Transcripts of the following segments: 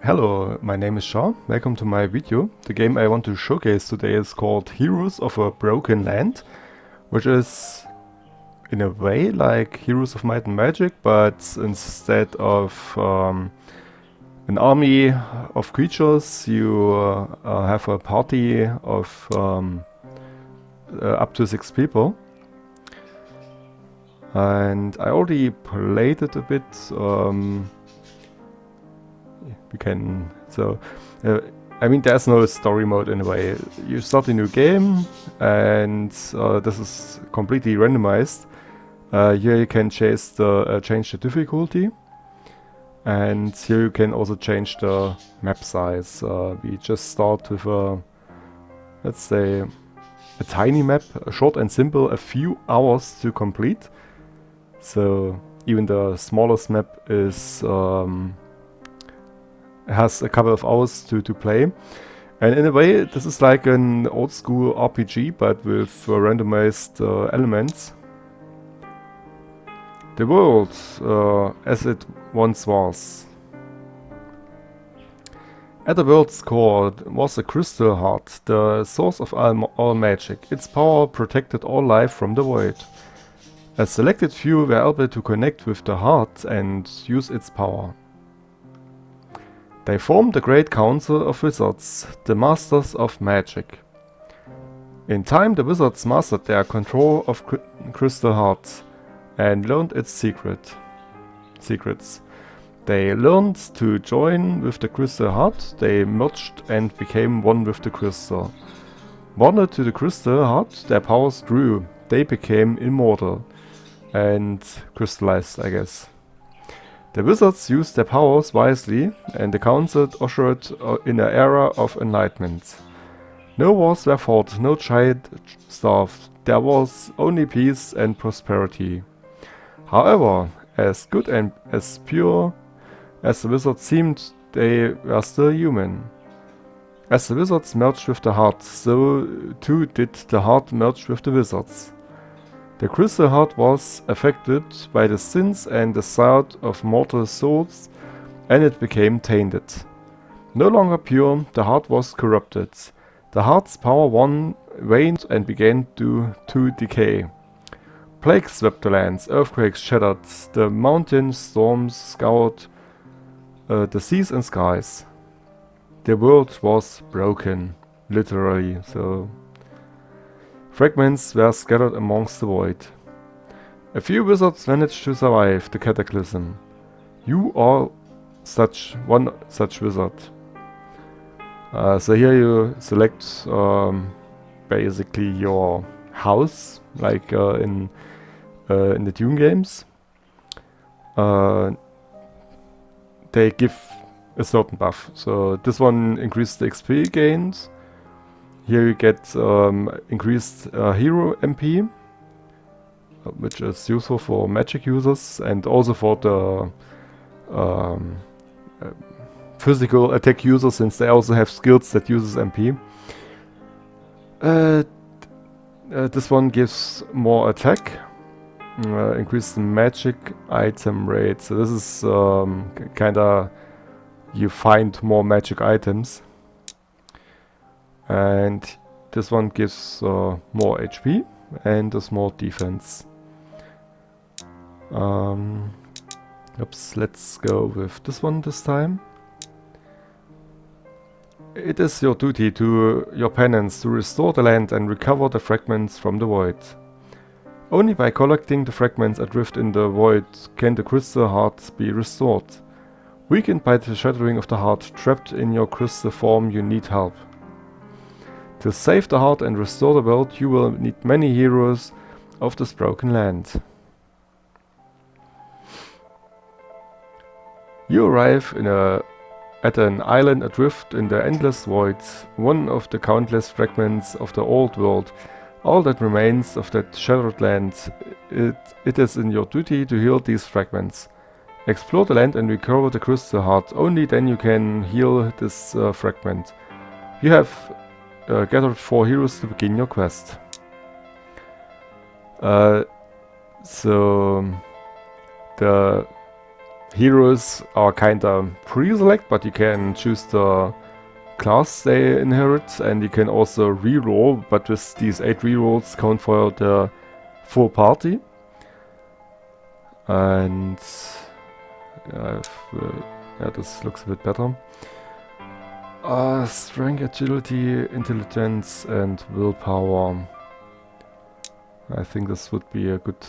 Hello, my name is Sean. Welcome to my video. The game I want to showcase today is called Heroes of a Broken Land, which is in a way like Heroes of Might and Magic, but instead of an army of creatures, you have a party of up to 6 people. And I already played it a bit. I mean, there's no story mode in a way. You start a new game, and this is completely randomized. Here you can change the difficulty, and here you can also change the map size. We just start with let's say, a tiny map, short and simple, a few hours to complete. So even the smallest map is has a couple of hours to play. And in a way, this is like an old school RPG, but with randomized elements. The world as it once was. At the world's core was a crystal heart, the source of all magic. Its power protected all life from the void. A selected few were able to connect with the heart and use its power. They formed the Great Council of Wizards, the Masters of Magic. In time, the wizards mastered their control of Crystal Heart and learned its secrets. They learned to join with the Crystal Heart, they merged and became one with the crystal. Bonded to the Crystal Heart, their powers grew, they became immortal and crystallized, I guess. The wizards used their powers wisely, and the council ushered in an era of enlightenment. No wars were fought, no child starved, there was only peace and prosperity. However, as good and as pure as the wizards seemed, they were still human. As the wizards merged with the heart, so too did the heart merge with the wizards. The Crystal Heart was affected by the sins and desire of mortal souls, and it became tainted. No longer pure, the heart was corrupted. The heart's power waned and began to decay. Plagues swept the lands, earthquakes shattered, the mountain storms scoured the seas and skies. The world was broken, literally, so... Fragments were scattered amongst the void. A few wizards managed to survive the cataclysm. You are one such wizard. So here you select basically your house, like in the Dune games. They give a certain buff. So this one increases the XP gains. Here you get increased hero MP, which is useful for magic users and also for the physical attack users, since they also have skills that uses MP. This one gives more attack, increased magic item rate. So this is kinda, you find more magic items. And this one gives more HP and a small defense. Oops, let's go with this one this time. It is your duty to your penance to restore the land and recover the fragments from the void. Only by collecting the fragments adrift in the void can the crystal heart be restored. Weakened by the shattering of the heart, trapped in your crystal form, you need help. To save the heart and restore the world, you will need many heroes of this broken land. You arrive at an island adrift in the endless void, one of the countless fragments of the old world, all that remains of that shattered land. It is in your duty to heal these fragments. Explore the land and recover the crystal heart, only then you can heal this fragment. You have gathered 4 heroes to begin your quest. So the heroes are kinda pre-select, but you can choose the class they inherit, and you can also reroll, but with these 8 rerolls count for the full party. And yeah, this looks a bit better. Strength, agility, intelligence, and willpower. I think this would be a good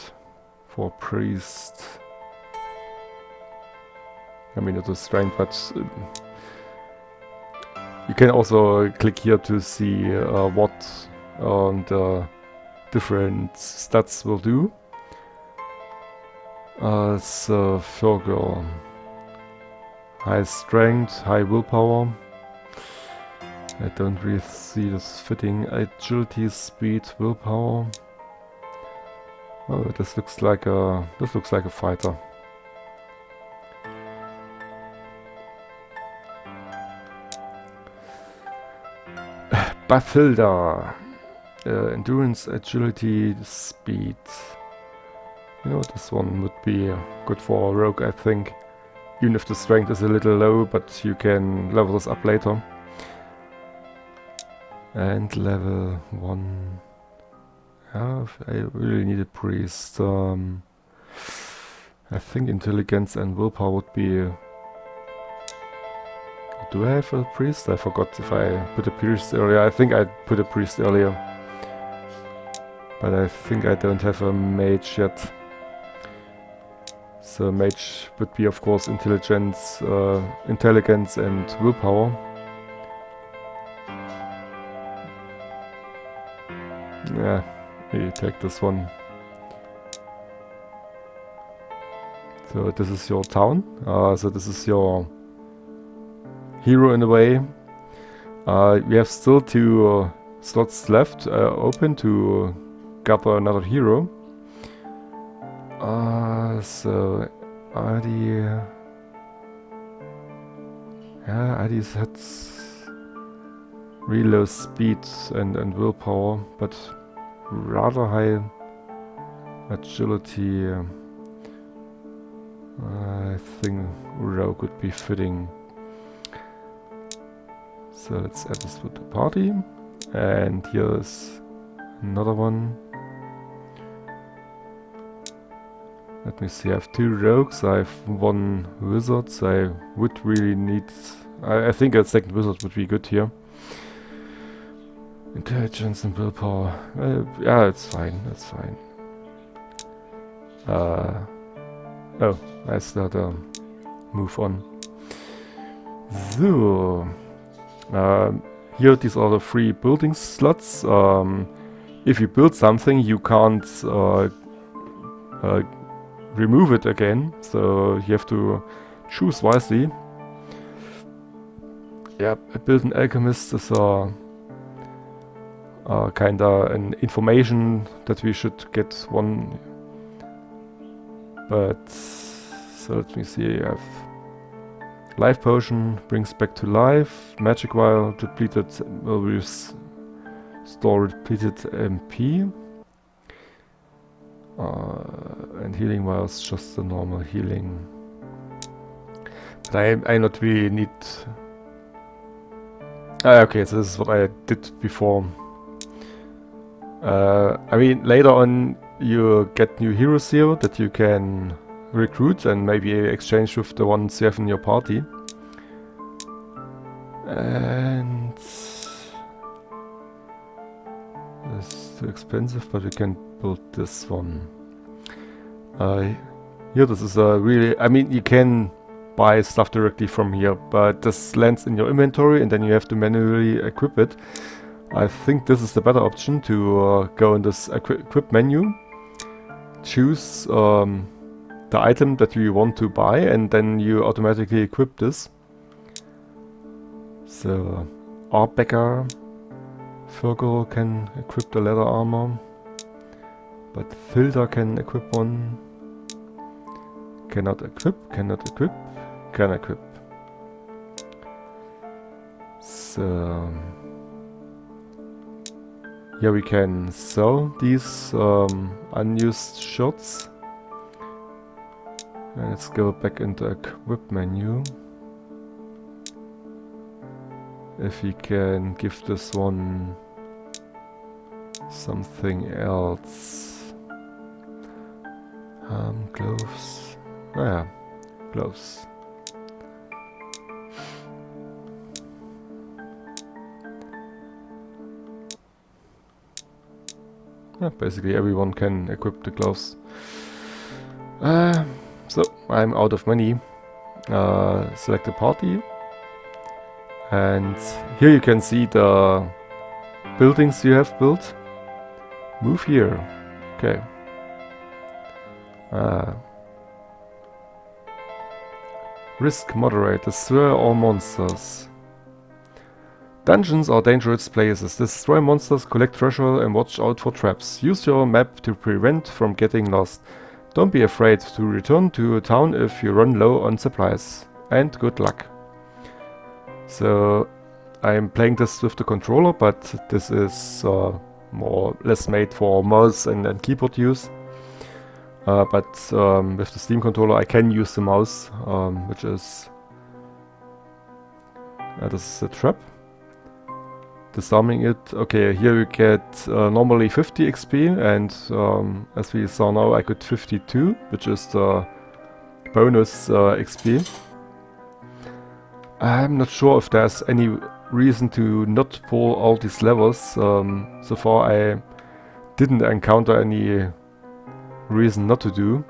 for priest. I mean, it is strength, but you can also click here to see what the different stats will do. So Virgo, high strength, high willpower. I don't really see this fitting. Agility, speed, willpower. Oh, this looks like a fighter. Bathilda, endurance, agility, speed. You know, this one would be good for a rogue, I think. Even if the strength is a little low, but you can level this up later. And level 1. Yeah, I really need a priest. I think intelligence and willpower would be... Do I have a priest? I forgot if I put a priest earlier. I think I put a priest earlier. But I think I don't have a mage yet. So mage would be, of course, intelligence and willpower. Yeah, we take this one. So this is your town. So this is your hero in a way. We have still 2 slots left open to gather another hero. So Adi... Yeah, Adi's had really low speed and willpower, but rather high agility. I think Rogue would be fitting. So let's add this to the party. And here's another one. Let me see, I have 2 rogues, I have 1 wizard, so I would really need... I think a second wizard would be good here. Intelligence and willpower. Yeah, it's fine, that's fine. Oh, I start move on. So, here these are the 3 building slots. If you build something, you can't remove it again, so you have to choose wisely. Yeah, build an alchemist is kinda an information that we should get one. But so let me see. I have life potion brings back to life. Magic vial depleted will restore depleted MP. And healing vials just the normal healing. But I not really need. Okay, so this is what I did before. I mean, later on you get new heroes here that you can recruit and maybe exchange with the ones you have in your party. And this is too expensive, but we can build this one. Here, this is a really... I mean, you can buy stuff directly from here, but this lands in your inventory and then you have to manually equip it. I think this is the better option to go in this equip menu, choose the item that you want to buy, and then you automatically equip this. So, Arbecker, Virgo can equip the leather armor, but Thilda can equip one. Cannot equip, cannot equip, can equip. So... here we can sell these unused shirts. And let's go back into equip menu. If we can give this one something else. Gloves. Oh yeah, gloves. Yeah, basically everyone can equip the gloves. So I'm out of money. Select a party. And here you can see the buildings you have built. Move here. Okay. Risk moderate. Destroy all monsters. Dungeons are dangerous places. Destroy monsters, collect treasure and watch out for traps. Use your map to prevent from getting lost. Don't be afraid to return to a town if you run low on supplies. And good luck. So I'm playing this with the controller, but this is more or less made for mouse and keyboard use. But with the Steam controller I can use the mouse, which is... this is a trap. Disarming it. Okay, here you get normally 50 XP, and as we saw now I got 52, which is the bonus XP. I'm not sure if there's any reason to not pull all these levels. So far I didn't encounter any reason not to do,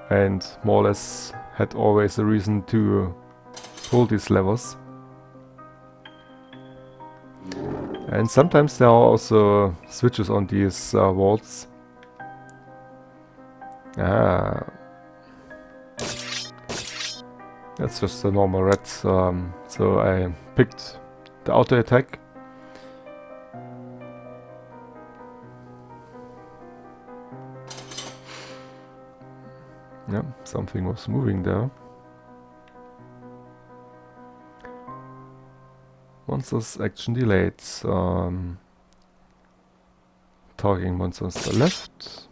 and more or less had always a reason to pull these levels. And sometimes there are also switches on these walls. That's just a normal red, so I picked the auto attack. Yeah, something was moving there. Monsters action delayed. Targeting monsters on the left,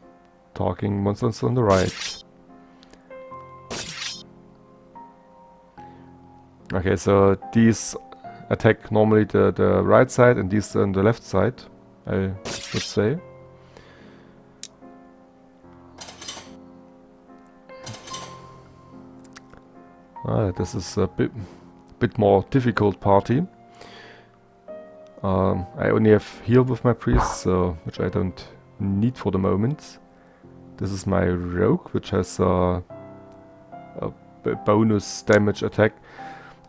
targeting monsters on the right. Okay, so these attack normally the right side and these on the left side, I would say. This is a bit more difficult party. I only have heal with my priest, so which I don't need for the moment. This is my rogue, which has a bonus damage attack.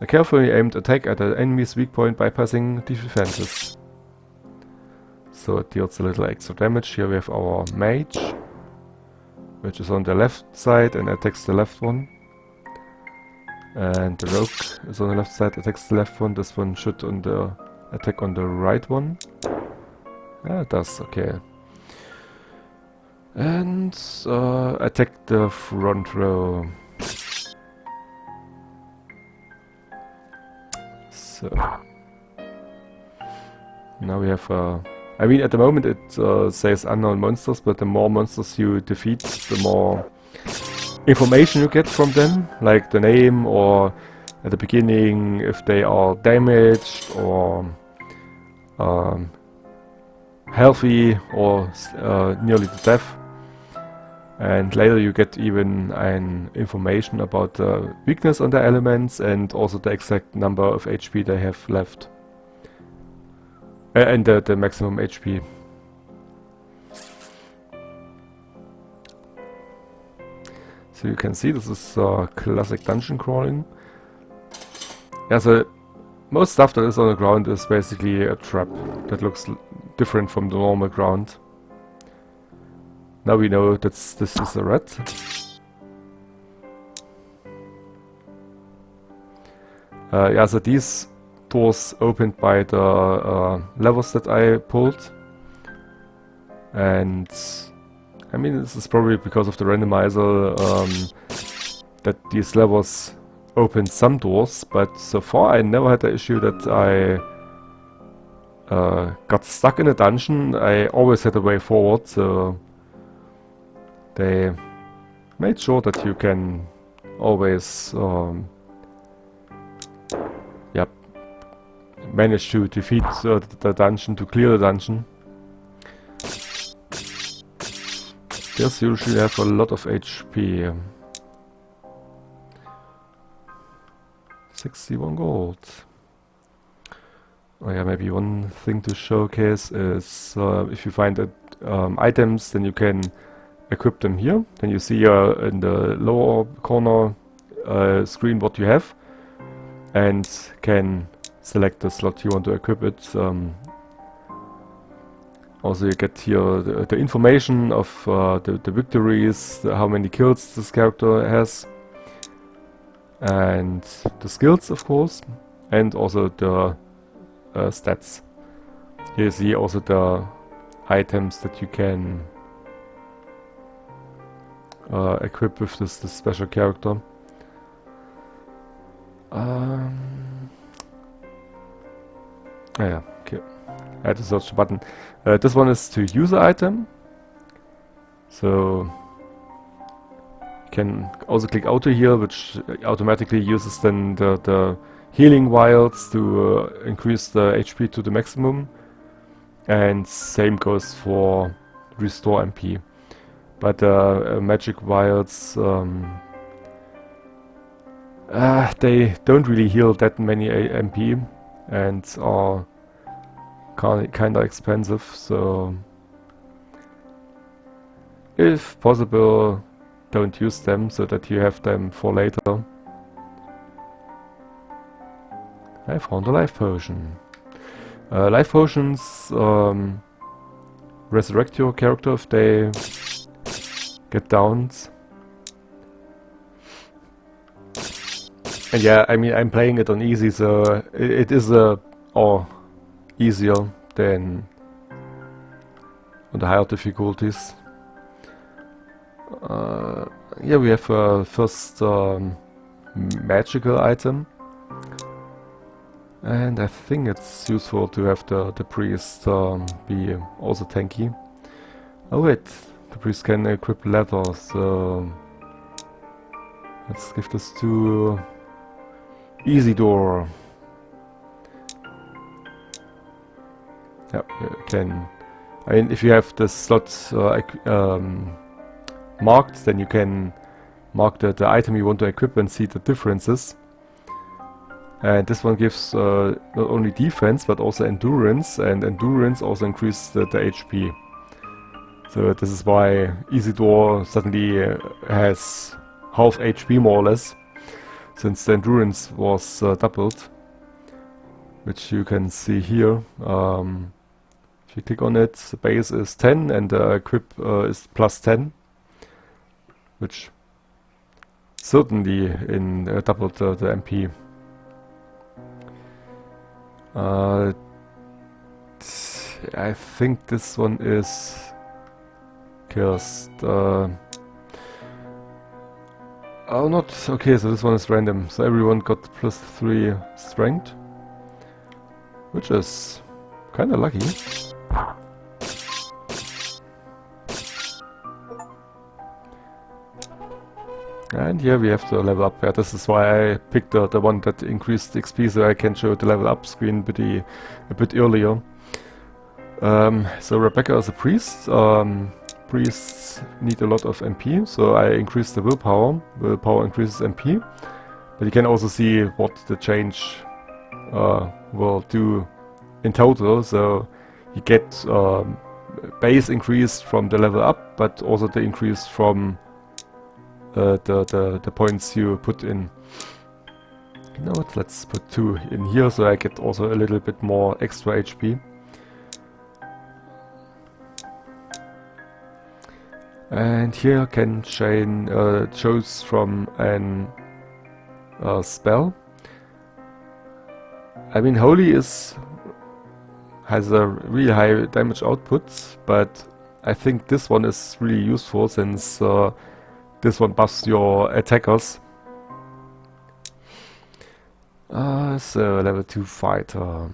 A carefully aimed attack at an enemy's weak point bypassing defenses. So it deals a little extra damage. Here we have our mage, which is on the left side and attacks the left one. And the rogue is on the left side, attacks the left one. This one should attack on the right one. Yeah, it does, okay. And attack the front row. So now we have I mean at the moment it says unknown monsters, but the more monsters you defeat, the more information you get from them, like the name, or at the beginning if they are damaged or healthy or nearly to death. And later you get even an information about the weakness on the elements and also the exact number of HP they have left. And the maximum HP. So you can see this is classic dungeon crawling. Yeah, so most stuff that is on the ground is basically a trap that looks different from the normal ground. Now we know that this is a rat. Yeah, so these doors opened by the levers that I pulled. And I mean, this is probably because of the randomizer that these levers opened some doors, but so far I never had the issue that I got stuck in a dungeon. I always had a way forward, so they made sure that you can always yep, manage to defeat the dungeon, to clear the dungeon. There's usually have a lot of HP. 61 gold. Oh yeah, maybe one thing to showcase is if you find items, then you can equip them here. Then you see in the lower corner screen what you have, and can select the slot you want to equip it. Also you get here the information of the victories, how many kills this character has, and the skills of course, and also the stats. Here you see also the items that you can equip with this special character. Yeah, okay. Add a search button. This one is to use an item. So you can also click auto here, which automatically uses then the healing vials to increase the HP to the maximum. And same goes for restore MP. But magic vials, they don't really heal that many MP and are kinda expensive, so if possible don't use them so that you have them for later. I found a life potion. Life potions resurrect your character if they get downs. And yeah, I mean, I'm playing it on easy, so it is easier than on the higher difficulties. Yeah, we have a first magical item. And I think it's useful to have the priest be also tanky. Oh wait, the priest can equip leather, so let's give this to Isidore. Yeah, you can. I mean, if you have the slot marked, then you can mark the item you want to equip and see the differences. And this one gives not only defense but also endurance, and endurance also increases the HP. So this is why Isidore suddenly has half HP more or less, since the endurance was doubled, which you can see here. If you click on it, the base is 10 and the equip is plus 10, which certainly doubled the MP. I think this one is cursed. Oh, not okay. So this one is random. So everyone got plus 3 strength, which is kind of lucky. And here we have to level up. Yeah, this is why I picked the one that increased XP, so I can show the level up screen a bit earlier. So Rebecca is a priest. Priests need a lot of MP, so I increased the willpower. Willpower increases MP, but you can also see what the change will do in total. So you get base increase from the level up, but also the increase from the points you put in. You know what, let's put 2 in here so I get also a little bit more extra HP. And here I can choose from an spell. I mean, Holy has a really high damage output, but I think this one is really useful since this one buffs your attackers. So level 2 fighter.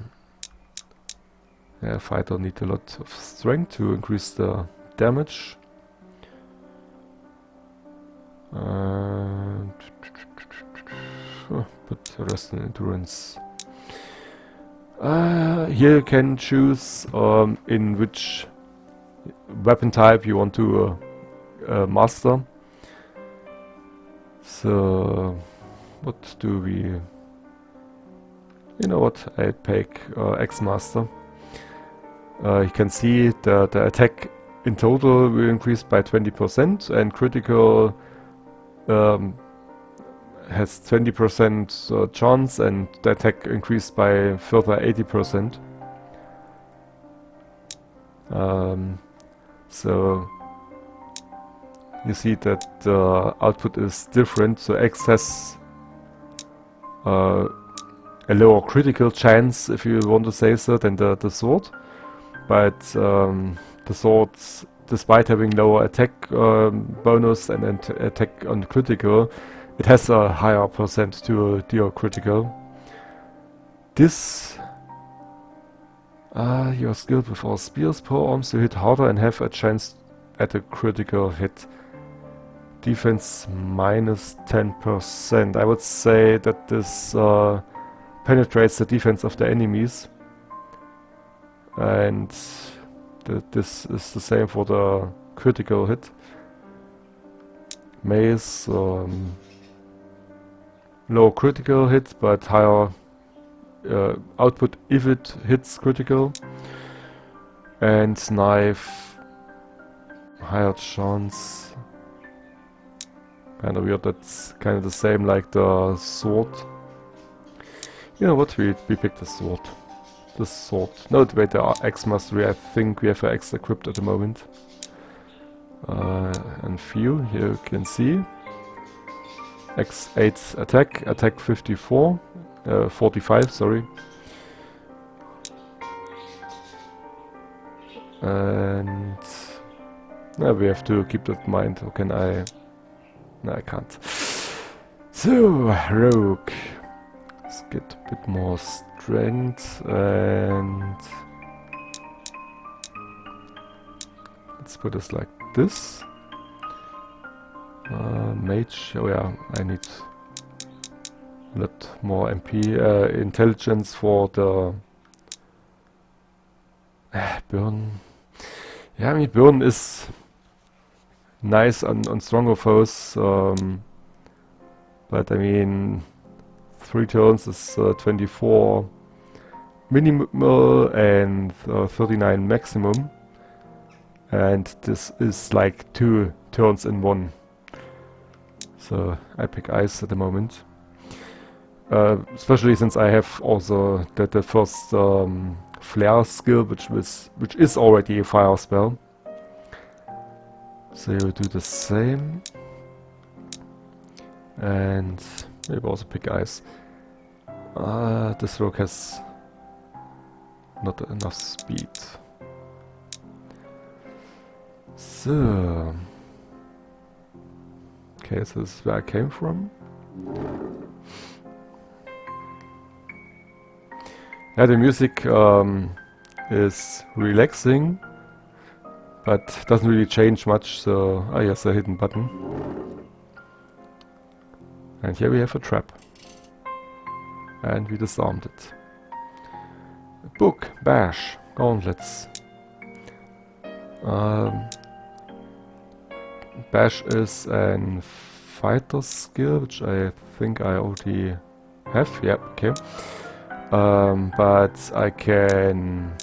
Yeah, fighter need a lot of strength to increase the damage. Put the rest in endurance. Here you can choose in which weapon type you want to master. So, what do we... You know what, I pick X-Master. You can see the attack in total will increase by 20% and critical has 20% chance and the attack increased by further 80%. So you see that the output is different, so X has a lower critical chance, if you want to say so, than the sword. But the sword, despite having lower attack bonus and attack on critical, it has a higher percent to deal critical. This you are skilled with all spears, power arms to hit harder and have a chance at a critical hit. Defense minus 10%. I would say that this penetrates the defense of the enemies. And this is the same for the critical hit. Mace, low critical hit, but higher output if it hits critical. And knife, higher chance. Kind of weird, that's kind of the same like the sword. You know what, we picked the sword. The sword. No, wait, the X mastery, I think we have X equipped at the moment. And few, here you can see. X8 attack 54, 45, sorry. And we have to keep that in mind. How can I? No, I can't. So, rogue. Let's get a bit more strength and let's put this like this. Mage, oh yeah, I need a lot more MP intelligence for the burn. Yeah, I mean burn is nice on stronger foes, but I mean 3 turns is 24 minimal and 39 maximum, and this is like 2 turns in 1. So I pick ice at the moment, especially since I have also the first flare skill, which is already a fire spell. So you do the same, and maybe also pick ice. This rogue has not enough speed. So, okay, so this is where I came from. Yeah, the music is relaxing, but doesn't really change much, so... Ah yes, a hidden button. And here we have a trap. And we disarmed it. Book, bash, gauntlets. Bash is an fighter skill, which I think I already have. Yeah, okay. But I can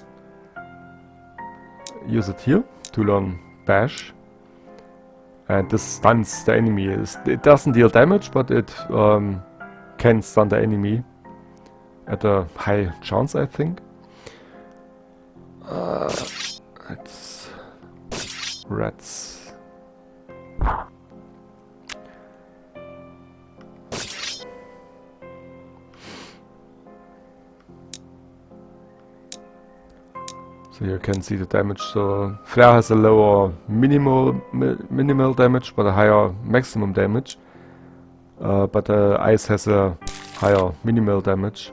use it here to learn bash. And this stuns the enemy. It doesn't deal damage, but it can stun the enemy at a high chance, I think. It's rats. So you can see the damage. So flare has a lower minimal damage, but a higher maximum damage. But ice has a higher minimal damage,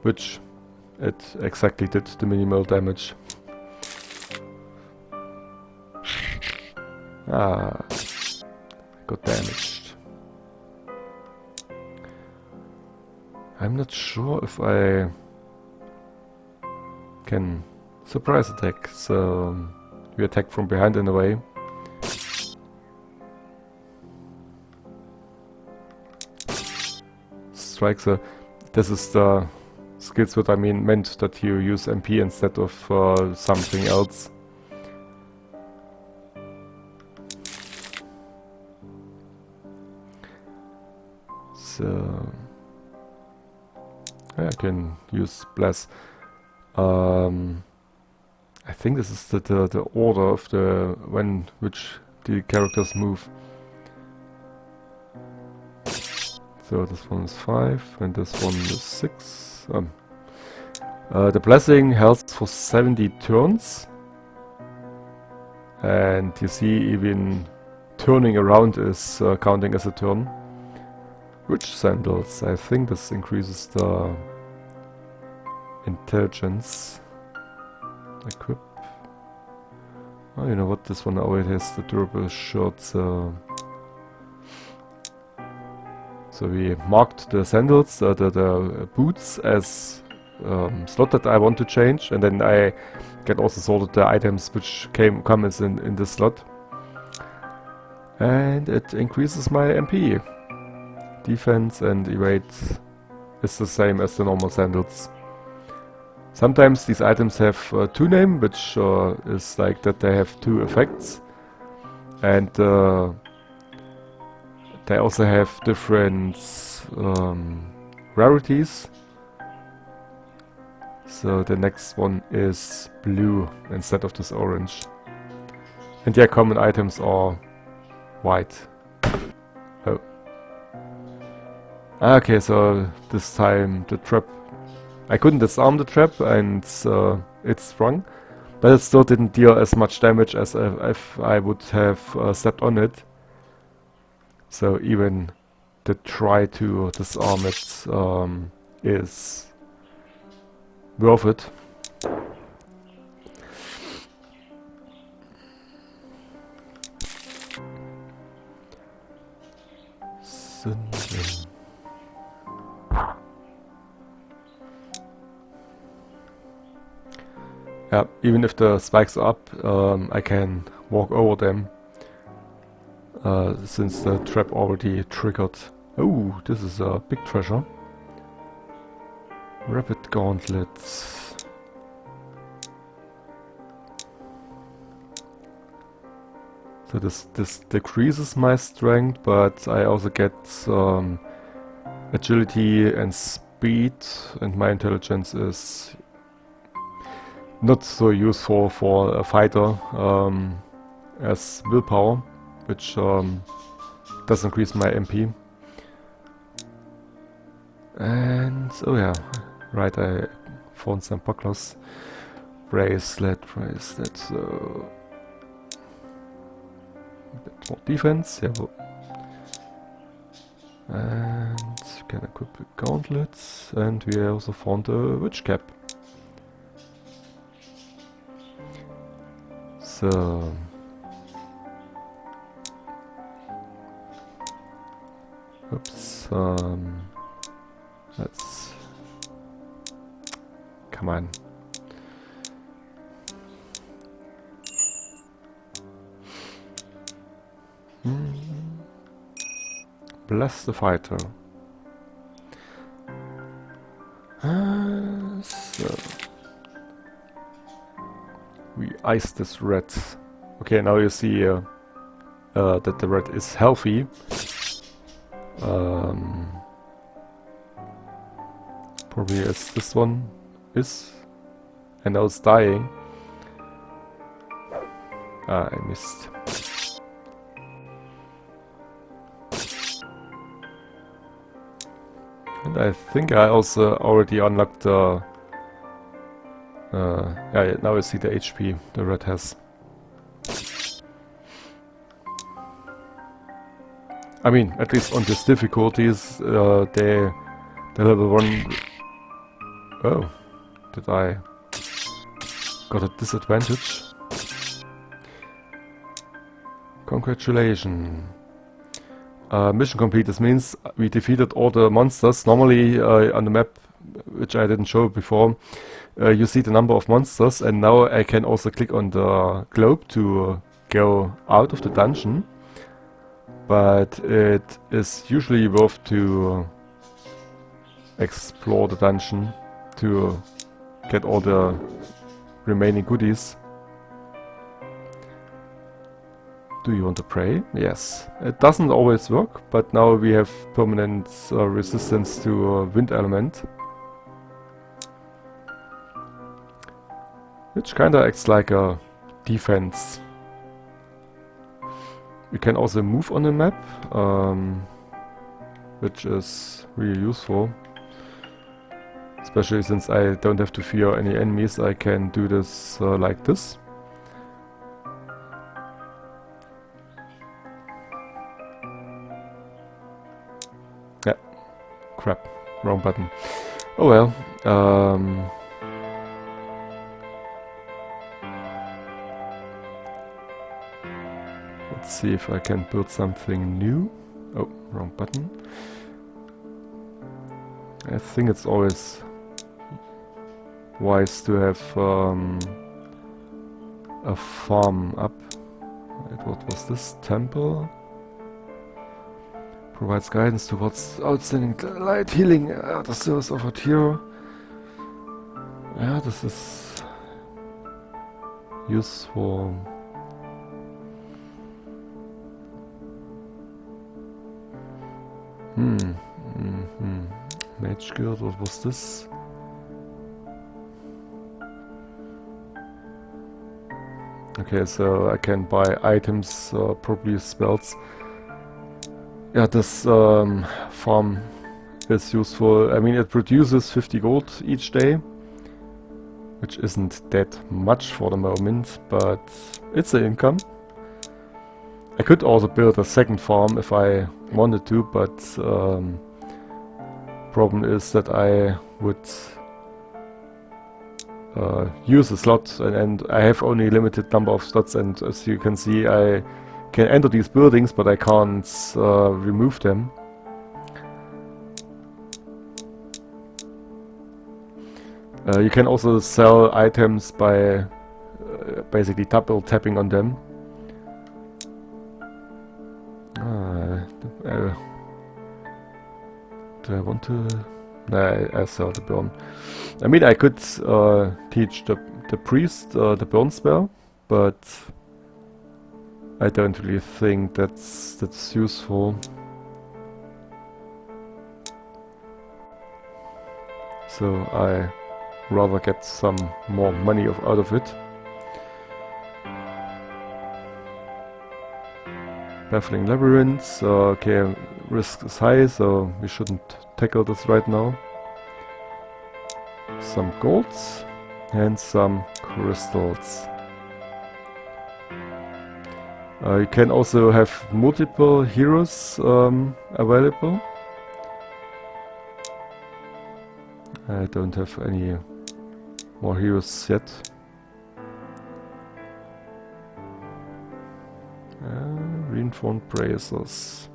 which it exactly did the minimal damage. got damaged. I'm not sure if I can surprise attack, so we attack from behind in a way. Strike, so this is the skills what I meant that you use MP instead of something else. So I can use Bless. I think this is the order of which the characters move. So this one is 5 and this one is 6. The blessing heals for 70 turns. And you see even turning around is counting as a turn. Witch sandals. I think this increases the intelligence. Equip. Oh, you know what? This one already has the durable shirt. So we marked the sandals, the boots as slot that I want to change, and then I get also sorted the items which come as in this slot. And it increases my MP. Defense and evade is the same as the normal sandals. Sometimes these items have two names, which is like that they have two effects. And they also have different rarities. So the next one is blue instead of this orange. And yeah, common items are white. Oh. Okay, so this time the trap. I couldn't disarm the trap and it sprung. But it still didn't deal as much damage as if I would have stepped on it. So even the try to disarm it is worth it. Yeah, even if the spikes are up, I can walk over them. Since the trap already triggered. Oh, this is a big treasure. Rapid gauntlets. So this decreases my strength, but I also get agility and speed, and my intelligence is not so useful for a fighter as willpower, which does increase my MP. And oh yeah, right, I found some bucklers. Bracelet, so a bit more defense, yeah. And you can equip the gauntlets, and we also found a witch cap. So oops, let's come on. Bless the fighter. So we ice this red. Okay, now you see that the red is healthy. Probably as this one is, and now it's dying. Ah, I missed. And I think I also already unlocked the... yeah, now I see the HP the red has. I mean, at least on these difficulties, the level 1... Oh, did I... got a disadvantage? Congratulations. Mission complete. This means we defeated all the monsters. Normally on the map, which I didn't show before, you see the number of monsters, and now I can also click on the globe to go out of the dungeon. But it is usually worth to explore the dungeon to get all the remaining goodies. Do you want to pray? Yes. It doesn't always work, but now we have permanent resistance to wind element. Which kinda acts like a defense. We can also move on the map, which is really useful. Especially since I don't have to fear any enemies, I can do this like this. Yeah, crap, wrong button. Oh well. Let's see if I can build something new. Oh, wrong button. I think it's always wise to have a farm up. Wait, what was this? Temple? Provides guidance towards outstanding light healing. The service offered here. Yeah, this is useful. Mage Guild, what was this? Okay, so I can buy items, probably spells. Yeah, this farm is useful. I mean, it produces 50 gold each day, which isn't that much for the moment, but it's an income. I could also build a second farm if I wanted to, but problem is that I would use a slot, and I have only limited number of slots, and as you can see I can enter these buildings but I can't remove them. You can also sell items by basically double tapping on them. Do I want to? Nah, I sell the burn. I mean, I could teach the priest the burn spell, but I don't really think that's useful. So I rather get some more money out of it. Baffling labyrinths. Okay, risk is high, so we shouldn't tackle this right now. Some golds and some crystals. You can also have multiple heroes available. I don't have any more heroes yet. Reinforced bracers.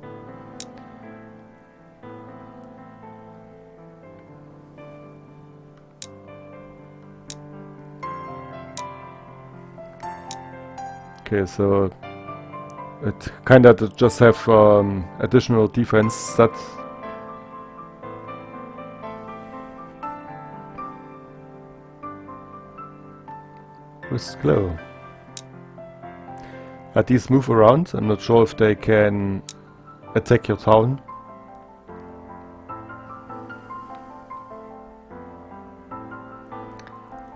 Okay, so it kinda just have additional defense stat. With glow. These move around. I'm not sure if they can attack your town.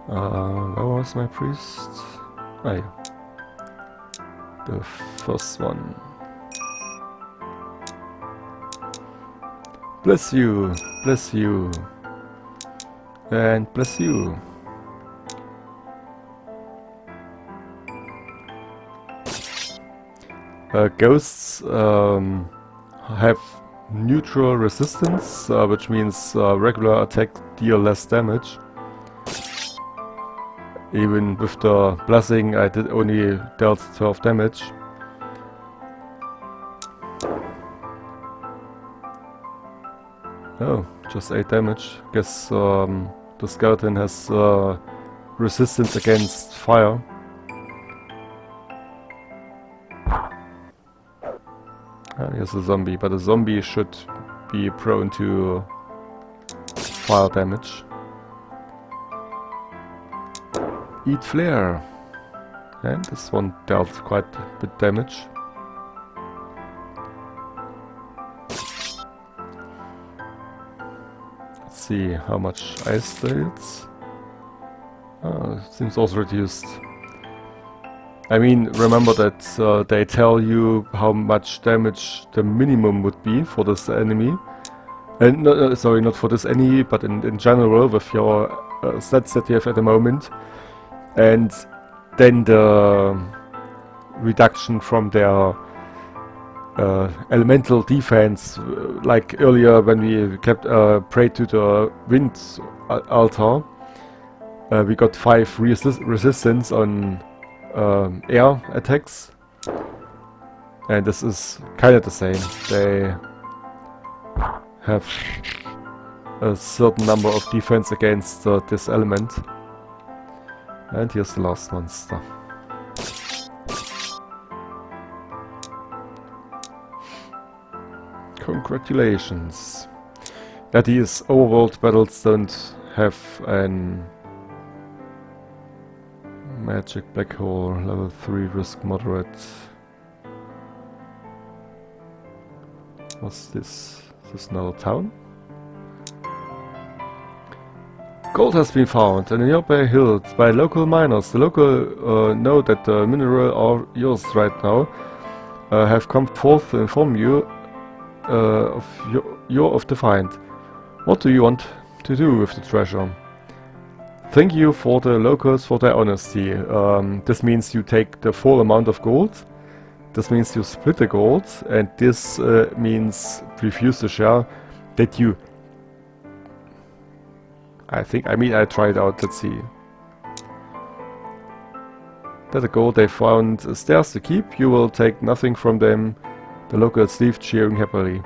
Where was my priest? Ah, yeah. The first one. Bless you, and bless you. Ghosts have neutral resistance, which means regular attack deal less damage. Even with the blessing I did only dealt 12 damage. Oh, just 8 damage. Guess the skeleton has resistance against fire. Here's a zombie, but a zombie should be prone to fire damage. Eat flare. And this one dealt quite a bit damage. Let's see how much ice there is. Seems also reduced. I mean, remember that they tell you how much damage the minimum would be for this enemy. And no, sorry, not for this enemy, but in general with your stats that you have at the moment. And then the reduction from their elemental defense, like earlier when we kept prey to the wind altar, we got 5 resistance on air attacks, and this is kind of the same. They have a certain number of defense against this element. And here's the last monster. Congratulations. Yeah, these overworld battles don't have an magic black hole, level 3 risk moderate. What's this? Is this another town? Gold has been found in the nearby hills by local miners. The local know that the mineral are yours right now. Have come forth to inform you of you're of the find. What do you want to do with the treasure? Thank you for the locals for their honesty. This means you take the full amount of gold. This means you split the gold, and this means refuse the share that you... I tried out, let's see. That the gold they found is theirs to keep. You will take nothing from them. The locals leave cheering happily.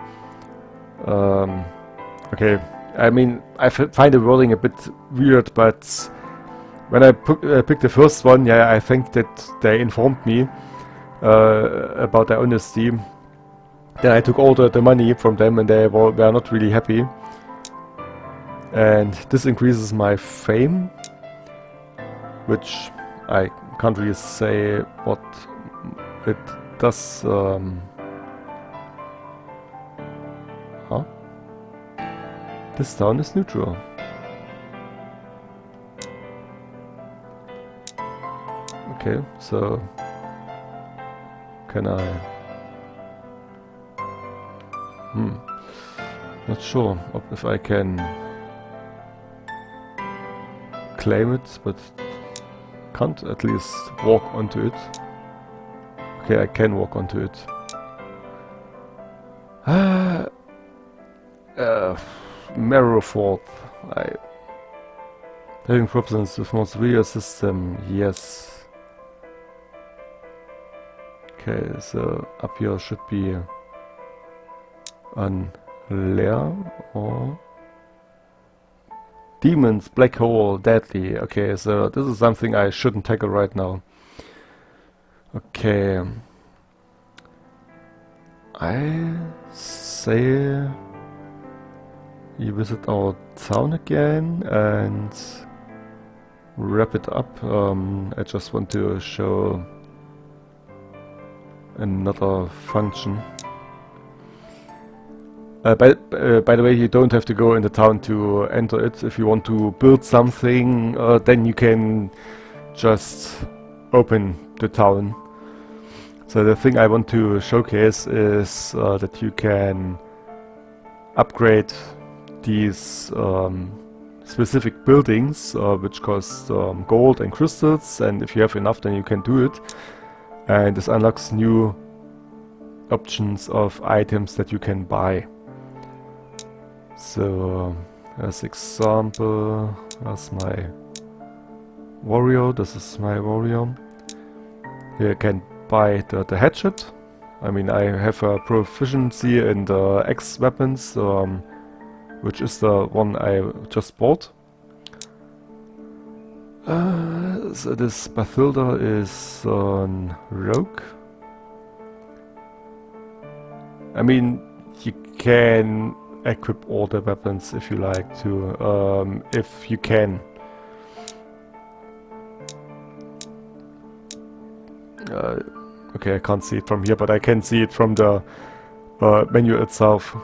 Okay. I mean, I find the wording a bit weird, but when I picked the first one, yeah, I think that they informed me about their honesty. Then I took all the money from them, and they were not really happy. And this increases my fame, which I can't really say what it does. Huh? This town is neutral. Okay, so can I... Not sure if I can claim it, but can't at least walk onto it. Okay, I can walk onto it. Marrowford. Having problems with most real system, yes. Okay, so up here should be an lair or demons, black hole, deadly. Okay, so this is something I shouldn't tackle right now. Okay. I say we visit our town again and wrap it up. I just want to show another function. By the way, you don't have to go in the town to enter it. If you want to build something, then you can just open the town. So the thing I want to showcase is that you can upgrade these specific buildings, which cost gold and crystals, and if you have enough, then you can do it. And this unlocks new options of items that you can buy. So, as example, that's my warrior. This is my warrior. Here I can buy the hatchet. I mean, I have a proficiency in the X weapons, which is the one I just bought. So this Bathilda is on Rogue. I mean, you can equip all the weapons if you like to, if you can. Okay, I can't see it from here, but I can see it from the menu itself.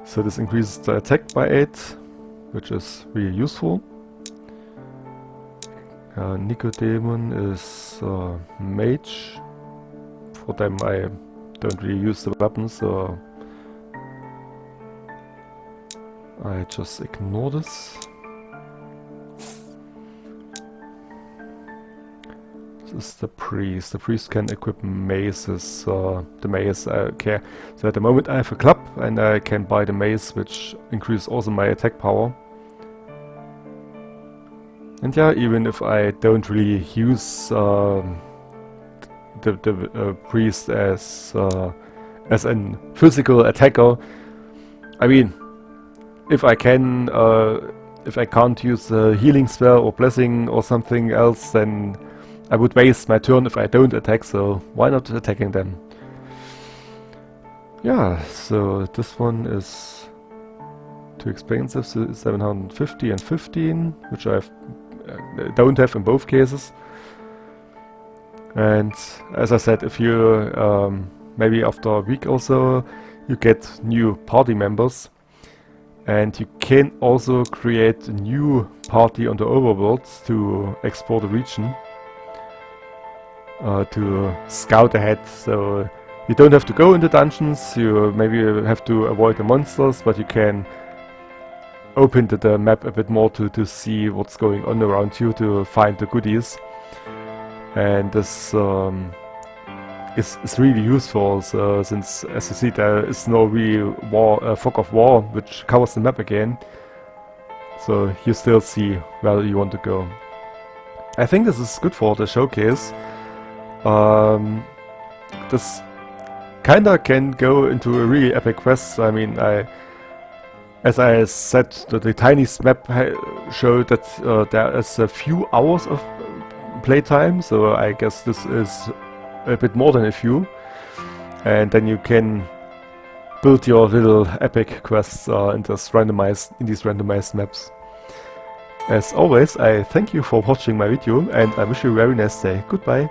So this increases the attack by 8, which is really useful. Nicodemon is mage. For them I don't really use the weapons, so I just ignore this. This is the priest. The priest can equip maces. The mace, okay. So at the moment I have a club and I can buy the mace, which increases also my attack power. And yeah, even if I don't really use the priest as an physical attacker, I mean, if I can, if I can't use a healing spell or blessing or something else, then I would waste my turn if I don't attack. So why not attacking them? Yeah, so this one is too expensive. So 750 and 15, which I don't have in both cases. And as I said, if you maybe after a week or so you get new party members, and you can also create a new party on the Overworld to explore the region, to scout ahead. So you don't have to go into dungeons, you maybe have to avoid the monsters, but you can open the map a bit more to see what's going on around you, to find the goodies. And this is really useful, so since, as you see, there is no real fog of war which covers the map again, so you still see where you want to go. I think this is good for the showcase. This kinda can go into a really epic quest. I mean, as I said, the tiny map showed that there is a few hours of playtime, so I guess this is a bit more than a few, and then you can build your little epic quests in these randomized maps. As always, I thank you for watching my video, and I wish you a very nice day. Goodbye.